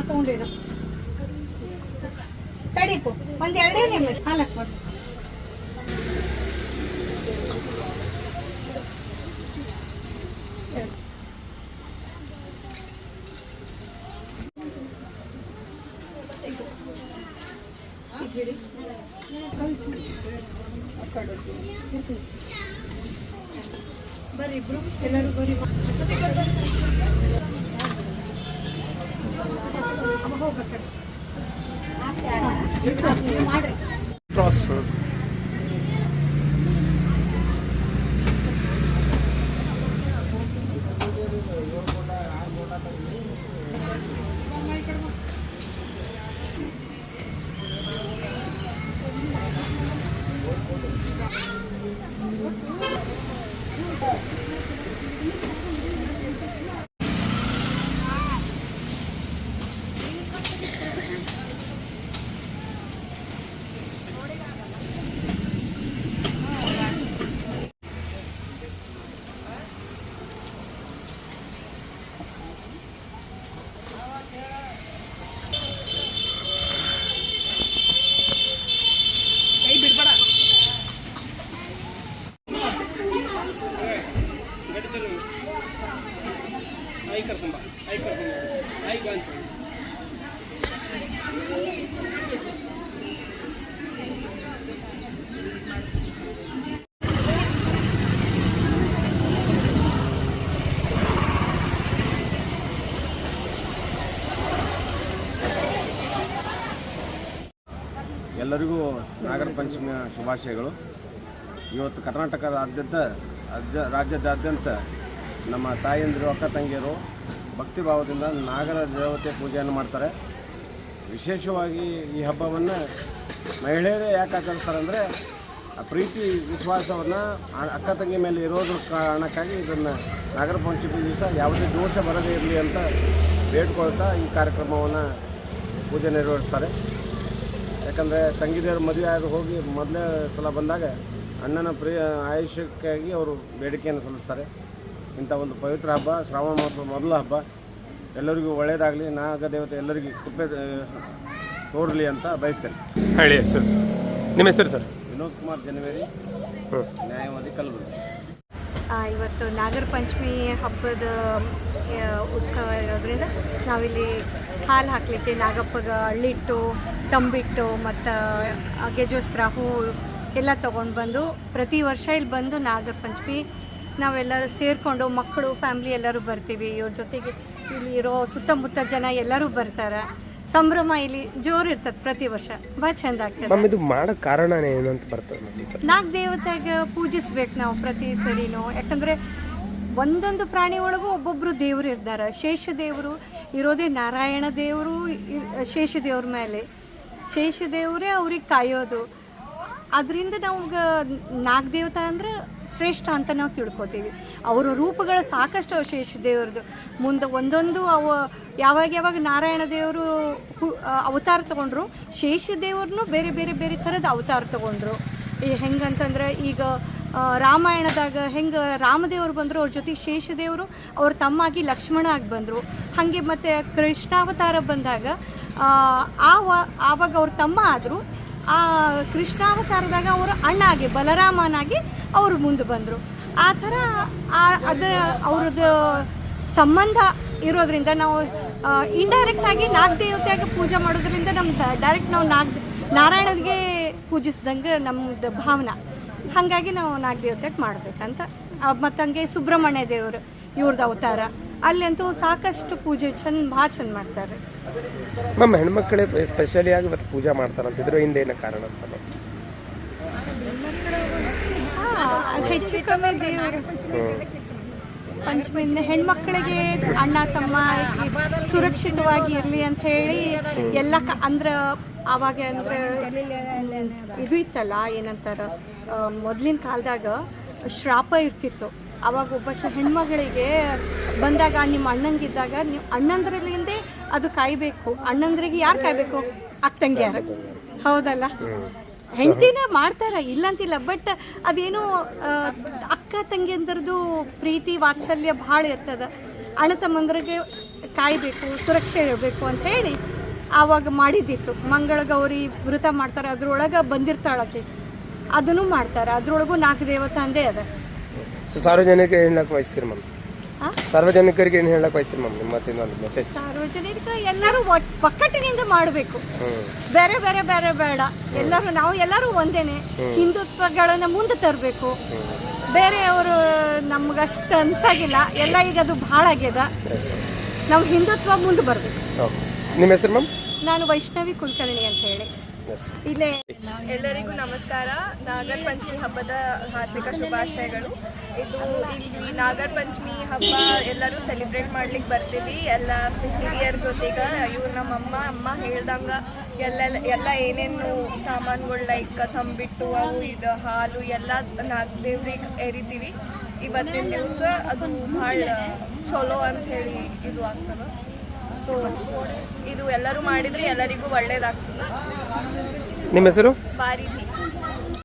ತಗೊಂಡಿರ ತಡಿಪು ಒಂದ್ 2 ನಿಮಿಷ ಹಾಲಕ್ ಮಾಡಿ ಬರ್ರಿ ಇಬ್ರು ಎಲ್ಲರೂ ಬರ್ರಿ ಮಾಡ್ರಿ ಎಲ್ಲರಿಗೂ ನಾಗರ ಪಂಚಮಿಯ ಶುಭಾಶಯಗಳು. ಇವತ್ತು ಕರ್ನಾಟಕದಾದ್ಯಂತ ರಾಜ್ಯದಾದ್ಯಂತ ನಮ್ಮ ತಾಯಂದಿರು ಅಕ್ಕ ತಂಗಿಯರು ಭಕ್ತಿಭಾವದಿಂದ ನಾಗರ ದೇವತೆ ಪೂಜೆಯನ್ನು ಮಾಡ್ತಾರೆ. ವಿಶೇಷವಾಗಿ ಈ ಹಬ್ಬವನ್ನು ಮಹಿಳೆಯರೇ ಯಾಕೆ ಆಚರಿಸ್ತಾರೆ ಅಂದರೆ ಆ ಪ್ರೀತಿ ವಿಶ್ವಾಸವನ್ನು ಅಕ್ಕ ತಂಗಿ ಮೇಲೆ ಇರೋದ್ರ ಕಾರಣಕ್ಕಾಗಿ ಇದನ್ನು ನಾಗರ ಪಂಚಮಿ ದಿವಸ ಯಾವುದೇ ದೋಷ ಬರದೇ ಇರಲಿ ಅಂತ ಬೇಡ್ಕೊಳ್ತಾ ಈ ಕಾರ್ಯಕ್ರಮವನ್ನು ಪೂಜೆ ನಿರ್ವಹಿಸ್ತಾರೆ. ಯಾಕಂದರೆ ತಂಗಿದೇವರು ಮದುವೆ ಆಗಿ ಹೋಗಿ ಮೊದಲೇ ಸಲ ಬಂದಾಗ ಅಣ್ಣನ ಆಯುಷ್ಯಕ್ಕಾಗಿ ಅವರು ಬೇಡಿಕೆಯನ್ನು ಸಲ್ಲಿಸ್ತಾರೆ. ಇಂಥ ಒಂದು ಪವಿತ್ರ ಹಬ್ಬ, ಶ್ರಾವಣ ಮಾಸದ ಮೊದಲ ಹಬ್ಬ, ಎಲ್ಲರಿಗೂ ಒಳ್ಳೆಯದಾಗಲಿ, ನಾಗದೇವತೆ ಎಲ್ಲರಿಗೂ ಕೃಪೆ ತೋರಲಿ ಅಂತ ಬಯಸ್ತೇನೆ. ಹೇಳಿ ಸರ್, ನಿಮ್ಮ ಹೆಸರು ಸರ್? ವಿನೋದ್ ಕುಮಾರ್ ಜನವೇರಿ, ನ್ಯಾಯವಾದಿ, ಕಲಬುರಗಿ. ಇವತ್ತು ನಾಗರ ಪಂಚಮಿ ಹಬ್ಬದ ಉತ್ಸವ ಇರೋದ್ರಿಂದ ನಾವಿಲ್ಲಿ ಹಾಲು ಹಾಕಲಿಕ್ಕೆ ನಾಗಪ್ಪಗ ಅಳ್ಳಿಟ್ಟು, ತಂಬಿಟ್ಟು ಮತ್ತು ಗೆಜೋಸ್ತ್ರ, ಹೂವು ಎಲ್ಲ ತೊಗೊಂಡು ಬಂದು ಪ್ರತಿ ವರ್ಷ ಇಲ್ಲಿ ಬಂದು ನಾಗರ ಪಂಚಮಿ ನಾವೆಲ್ಲರೂ ಸೇರಿಕೊಂಡು ಮಕ್ಕಳು ಫ್ಯಾಮ್ಲಿ ಎಲ್ಲರೂ ಬರ್ತೀವಿ. ಇವ್ರ ಜೊತೆಗೆ ಇಲ್ಲಿ ಇರೋ ಸುತ್ತಮುತ್ತ ಜನ ಎಲ್ಲರೂ ಬರ್ತಾರೆ. ಸಂಭ್ರಮ ಇಲ್ಲಿ ಜೋರು ಇರ್ತದೆ ಪ್ರತಿ ವರ್ಷ, ಭಾಳ ಚೆಂದ ಆಗ್ತದೆ. ಇದು ಮಾಡೋ ಕಾರಣ ಏನಂತ ಬರ್ತದೆ? ನಾಗ ದೇವತೆಗೆ ಪೂಜಿಸ್ಬೇಕು ನಾವು ಪ್ರತಿ ಸರಿನೂ. ಯಾಕಂದರೆ ಒಂದೊಂದು ಪ್ರಾಣಿ ಒಳಗೂ ಒಬ್ಬೊಬ್ಬರು ದೇವರು ಇರ್ತಾರೆ. ಶೇಷದೇವರು ಇರೋದೇ ನಾರಾಯಣ ದೇವರು, ಶೇಷದೇವ್ರ ಮೇಲೆ ಶೇಷದೇವರೇ ಅವ್ರಿಗೆ ಕಾಯೋದು. ಅದರಿಂದ ನಮ್ಗೆ ನಾಗದೇವತೆ ಅಂದ್ರೆ ಶ್ರೇಷ್ಠ ಅಂತ ನಾವು ತಿಳ್ಕೊತೀವಿ. ಅವರ ರೂಪಗಳು ಸಾಕಷ್ಟು ಶೇಷದೇವ್ರದ್ದು. ಮುಂದೆ ಒಂದೊಂದು ಅವು ಯಾವಾಗ ನಾರಾಯಣ ದೇವರು ಅವತಾರ ತೊಗೊಂಡ್ರು, ಶೇಷದೇವ್ರನ್ನೂ ಬೇರೆ ಬೇರೆ ಬೇರೆ ಥರದ ಅವತಾರ ತೊಗೊಂಡ್ರು. ಹೆಂಗಂತಂದ್ರೆ ಈಗ ರಾಮಾಯಣದಾಗ ಹೆಂಗೆ ರಾಮದೇವರು ಬಂದರು, ಅವ್ರ ಜೊತೆಗೆ ಶೇಷದೇವರು ಅವ್ರ ತಮ್ಮಾಗಿ ಲಕ್ಷ್ಮಣ ಆಗಿ ಬಂದರು. ಹಾಗೆ ಮತ್ತು ಕೃಷ್ಣಾವತಾರ ಬಂದಾಗ ಆವಾಗ ಅವ್ರ ತಮ್ಮ ಆದರು. ಆ ಕೃಷ್ಣಾವತಾರದಾಗ ಅವರು ಅಣ್ಣ ಆಗಿ ಬಲರಾಮನಾಗಿ ಅವರು ಮುಂದೆ ಬಂದರು. ಆ ಥರ ಅದು ಅವ್ರದ್ದು ಸಂಬಂಧ ಇರೋದ್ರಿಂದ ನಾವು ಇಂಡೈರೆಕ್ಟಾಗಿ ನಾಗದೇವತೆಯಾಗಿ ಪೂಜೆ ಮಾಡೋದ್ರಿಂದ ನಮ್ದು ಡೈರೆಕ್ಟ್ ನಾವು ನಾರಾಯಣನಿಗೆ ಪೂಜಿಸ್ದಂಗೆ ನಮ್ಮದು ಭಾವನೆ. ಹಾಗಾಗಿ ನಾವು ನಾಗದೇವತೆಗೆ ಮಾಡಬೇಕಂತ. ಮತ್ತು ಹಂಗೆ ಸುಬ್ರಹ್ಮಣ್ಯ ದೇವರು ಇವ್ರದ್ದು ಅವತಾರ, ಅಲ್ಲಂತೂ ಸಾಕಷ್ಟು ಪೂಜೆ ಭಾಳ ಚಂದ ಮಾಡ್ತಾರೆ. ಮ್ಯಾಮ್, ಹೆಣ್ಮಕ್ಳೇ ಸ್ಪೆಷಲಿ ಆಗಿ ಇವತ್ತು ಪೂಜೆ ಮಾಡ್ತಾರಂತಿದ್ರು, ಹಿಂದೇನ ಕಾರಣ ಅಂತ? ಹೆಚ್ಚು ಕಮ್ಮಿ ದೇವರು ಪಂಚಮಿಯಿಂದ ಹೆಣ್ಮಕ್ಳಿಗೆ ಅಣ್ಣ ತಮ್ಮ ಸುರಕ್ಷಿತವಾಗಿ ಇರಲಿ ಅಂತ ಹೇಳಿ ಎಲ್ಲ ಅಂದ್ರೆ ಆವಾಗ ಅಂದ್ರೆ ಇದು ಇತ್ತಲ್ಲ ಏನಂತಾರ ಮೊದಲಿನ ಕಾಲದಾಗ ಶ್ರಾಪ ಇರ್ತಿತ್ತು. ಆವಾಗ ಒಬ್ಬ ಹೆಣ್ಮಗಳಿಗೆ ಬಂದಾಗ ನಿಮ್ಮ ಅಣ್ಣಂಗಿದ್ದಾಗ ನೀವು ಅಣ್ಣಂದ್ರಲ್ಲಿಂದೇ ಅದು ಕಾಯಬೇಕು. ಅಣ್ಣಂದ್ರಿಗೆ ಯಾರು ಕಾಯಬೇಕು? ಅಕ್ಕ ತಂಗಿಯಾರ, ಹೌದಲ್ಲ? ಹೆಂಡತಿನ ಮಾಡ್ತಾರ ಇಲ್ಲಂತಿಲ್ಲ, ಬಟ್ ಅದೇನೋ ಅಕ್ಕ ತಂಗಿಯಂದ್ರದ್ದು ಪ್ರೀತಿ ವಾತ್ಸಲ್ಯ ಭಾಳ ಇರ್ತದ. ಅಣ್ಣ ತಮ್ಮಂದ್ರಿಗೆ ಕಾಯಬೇಕು, ಸುರಕ್ಷೆ ಇರಬೇಕು ಅಂತ ಹೇಳಿ ಆವಾಗ ಮಾಡಿದ್ದಿತ್ತು. ಮಂಗಳ ಗೌರಿ ವ್ರತ ಮಾಡ್ತಾರೆ, ಅದ್ರೊಳಗೆ ಬಂದಿರ್ತಾಳಕ್ಕೆ ಅದನ್ನು ಮಾಡ್ತಾರೆ. ಅದ್ರೊಳಗೂ 4 ದೇವತಾಂದೇ ಅದ. ಸಾರ್ವಜನಿಕರಿಗೆ ಏನು ಹೇಳಕ್ಕೆ ಬಯಸ್ತೀರಿ ಮ್ಯಾಮ್? ಸಾರ್ವಜನಿಕರಿಗೆ ಏನು ಹೇಳಕ್ಕೆ ಬಯಸ್ತೀರಿ ಮ್ಯಾಮ್? ನಿಮ್ಮ ಒಂದು ಮೆಸೇಜ್. ಸಾರ್ವಜನಿಕ ಎಲ್ಲರೂ ಒಕ್ಕಟ್ಟಿನಿಂದ ಮಾಡಬೇಕು, ಬೇರೆ ಬೇರೆ ಬೇರೆ ಬೇಡ. ನಾವು ಎಲ್ಲರೂ ಒಂದೇನೆ. ಹಿಂದುತ್ವಗಳನ್ನ ಮುಂದೆ ತರಬೇಕು. ಬೇರೆಯವರು ನಮ್ಗಷ್ಟು ಅನ್ಸಾಗಿಲ್ಲ, ಎಲ್ಲ ಈಗ ಅದು ಭಾಳ ಆಗ್ಯದ. ನಾವು ಹಿಂದುತ್ವ ಮುಂದೆ ಬರಬೇಕು. ನಿಮ್ಮ ಹೆಸರು ಮ್ಯಾಮ್? ನಾನು ವೈಷ್ಣವಿ ಕುಲಕರ್ಣಿ ಅಂತ ಹೇಳಿ ಇಲ್ಲೇ. ಎಲ್ಲರಿಗೂ ನಮಸ್ಕಾರ. ನಾಗರ ಪಂಚಮಿ ಹಬ್ಬದ ಹಾರ್ದಿಕ ಶುಭಾಶಯಗಳು. ಇದು ಇಲ್ಲಿ ನಾಗರ ಪಂಚಮಿ ಹಬ್ಬ ಎಲ್ಲರೂ ಸೆಲೆಬ್ರೇಟ್ ಮಾಡ್ಲಿಕ್ಕೆ ಬರ್ತೀವಿ ಎಲ್ಲ ಹಿರಿಯರ ಜೊತೆಗೆ. ಇವ್ರು ನಮ್ಮ ಅಮ್ಮ ಹೇಳ್ದಂಗೆ ಎಲ್ಲ ಏನೇನು ಸಾಮಾನುಗಳು ಲೈಕ್ ತಂಬಿಟ್ಟು ಅವು ಇದು ಹಾಲು ಎಲ್ಲ ನಾಗದೇವ್ರಿಗೆ ಎರಿತೀವಿ. ಇವತ್ತಿನ ದಿವಸ ಅದು ಭಾಳ ಚಲೋ ಅಂತ ಹೇಳಿ ಇದು ಆಗ್ತದೆ. ಸೊ ಇದು ಎಲ್ಲರೂ ಮಾಡಿದ್ರೆ ಎಲ್ಲರಿಗೂ ಒಳ್ಳೇದಾಗ್ತದೆ. ನಿಮ್ಮ ಹೆಸರು? ಬಾರಿಧಿ.